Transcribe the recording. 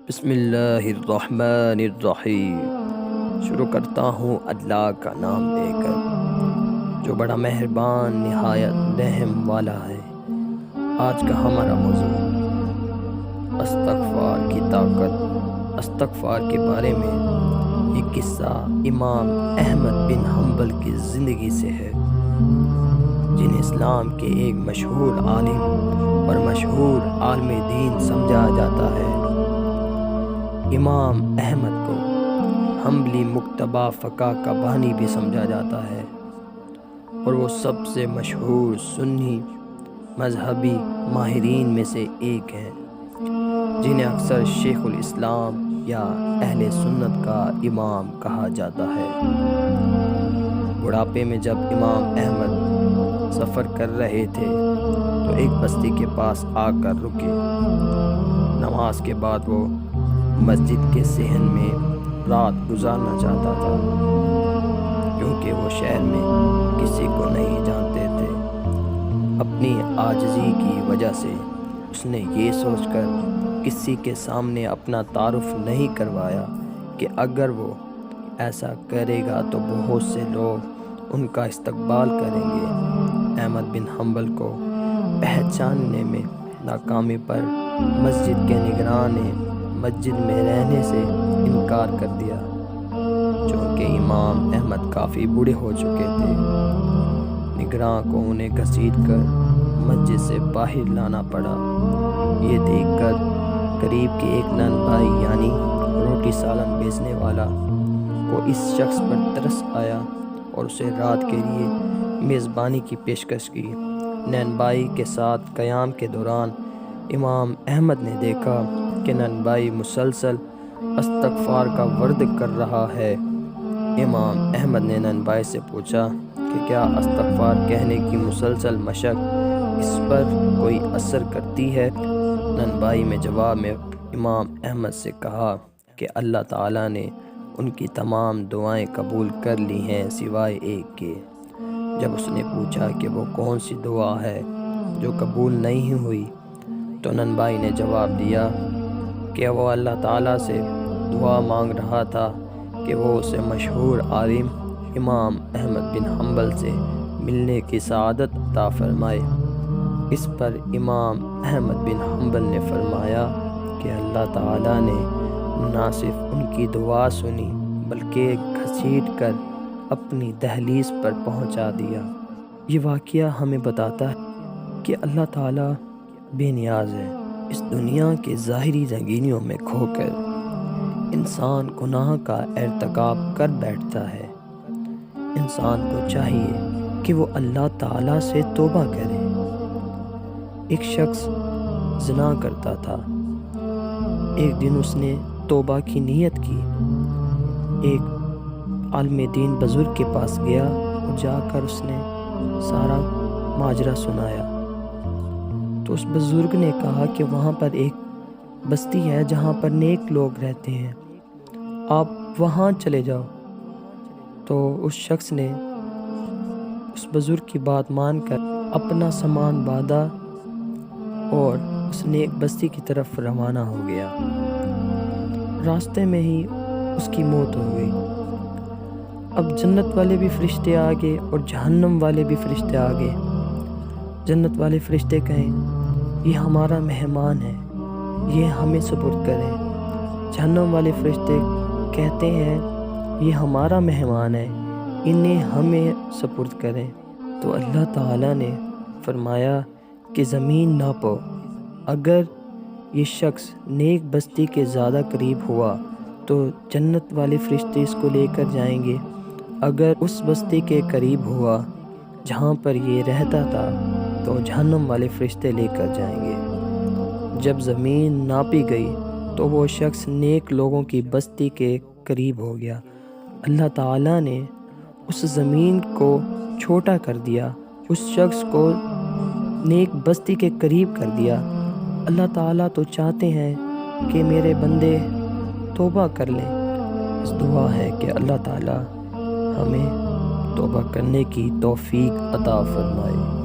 بسم اللہ الرحمن الرحیم۔ شروع کرتا ہوں اللہ کا نام لے کر جو بڑا مہربان نہایت رحم والا ہے۔ آج کا ہمارا موضوع استغفار کی طاقت۔ استغفار کے بارے میں یہ قصہ امام احمد بن حنبل کی زندگی سے ہے، جنہیں اسلام کے ایک مشہور عالم اور مشہور عالم دین سمجھا جاتا ہے۔ امام احمد کو حنبلی مکتبہ فقہ کا بانی بھی سمجھا جاتا ہے، اور وہ سب سے مشہور سنی مذہبی ماہرین میں سے ایک ہیں، جنہیں اکثر شیخ الاسلام یا اہل سنت کا امام کہا جاتا ہے۔ بڑھاپے میں جب امام احمد سفر کر رہے تھے تو ایک بستی کے پاس آ کر رکے۔ نماز کے بعد وہ مسجد کے صحن میں رات گزارنا چاہتا تھا، کیونکہ وہ شہر میں کسی کو نہیں جانتے تھے۔ اپنی عاجزی کی وجہ سے اس نے یہ سوچ کر کسی کے سامنے اپنا تعارف نہیں کروایا کہ اگر وہ ایسا کرے گا تو بہت سے لوگ ان کا استقبال کریں گے۔ احمد بن حنبل کو پہچاننے میں ناکامی پر مسجد کے نگراں نے مسجد میں رہنے سے انکار کر دیا، چونکہ امام احمد کافی بوڑھے ہو چکے تھے۔ نگراں کو انہیں گھسیٹ کر مسجد سے باہر لانا پڑا۔ یہ دیکھ کر قریب کے ایک نن بھائی یعنی روٹی سالن بیچنے والا کو اس شخص پر ترس آیا اور اسے رات کے لیے میزبانی کی پیشکش کی۔ نن بھائی کے ساتھ قیام کے دوران امام احمد نے دیکھا کہ نن بھائی مسلسل استغفار کا ورد کر رہا ہے۔ امام احمد نے نن بھائی سے پوچھا کہ کیا استغفار کہنے کی مسلسل مشق اس پر کوئی اثر کرتی ہے؟ نن بھائی میں جواب میں امام احمد سے کہا کہ اللہ تعالیٰ نے ان کی تمام دعائیں قبول کر لی ہیں سوائے ایک کے۔ جب اس نے پوچھا کہ وہ کون سی دعا ہے جو قبول نہیں ہوئی، تو نن بھائی نے جواب دیا کہ وہ اللہ تعالیٰ سے دعا مانگ رہا تھا کہ وہ اسے مشہور عالم امام احمد بن حنبل سے ملنے کی سعادت عطا فرمائے۔ اس پر امام احمد بن حنبل نے فرمایا کہ اللہ تعالیٰ نے نہ صرف ان کی دعا سنی بلکہ گھسیٹ کر اپنی دہلیز پر پہنچا دیا۔ یہ واقعہ ہمیں بتاتا ہے کہ اللہ تعالیٰ بے نیاز ہے۔ اس دنیا کے ظاہری رنگینیوں میں کھو کر انسان گناہ کا ارتکاب کر بیٹھتا ہے۔ انسان کو چاہیے کہ وہ اللہ تعالیٰ سے توبہ کرے۔ ایک شخص زنا کرتا تھا۔ ایک دن اس نے توبہ کی نیت کی۔ ایک عالم دین بزرگ کے پاس گیا اور جا کر اس نے سارا ماجرا سنایا۔ تو اس بزرگ نے کہا کہ وہاں پر ایک بستی ہے جہاں پر نیک لوگ رہتے ہیں، آپ وہاں چلے جاؤ۔ تو اس شخص نے اس بزرگ کی بات مان کر اپنا سامان باندھا اور اس نیک بستی کی طرف روانہ ہو گیا۔ راستے میں ہی اس کی موت ہو گئی۔ اب جنت والے بھی فرشتے آگے اور جہنم والے بھی فرشتے آگے۔ جنت والے فرشتے کہیں یہ ہمارا مہمان ہے، یہ ہمیں سپرد کریں۔ جہنم والے فرشتے کہتے ہیں یہ ہمارا مہمان ہے، انہیں ہمیں سپرد کریں۔ تو اللہ تعالیٰ نے فرمایا کہ زمین ناپو، اگر یہ شخص نیک بستی کے زیادہ قریب ہوا تو جنت والے فرشتے اس کو لے کر جائیں گے، اگر اس بستی کے قریب ہوا جہاں پر یہ رہتا تھا تو جہنم والے فرشتے لے کر جائیں گے۔ جب زمین ناپی گئی تو وہ شخص نیک لوگوں کی بستی کے قریب ہو گیا۔ اللہ تعالیٰ نے اس زمین کو چھوٹا کر دیا، اس شخص کو نیک بستی کے قریب کر دیا۔ اللہ تعالیٰ تو چاہتے ہیں کہ میرے بندے توبہ کر لیں۔ اس دعا ہے کہ اللہ تعالیٰ ہمیں توبہ کرنے کی توفیق عطا فرمائے۔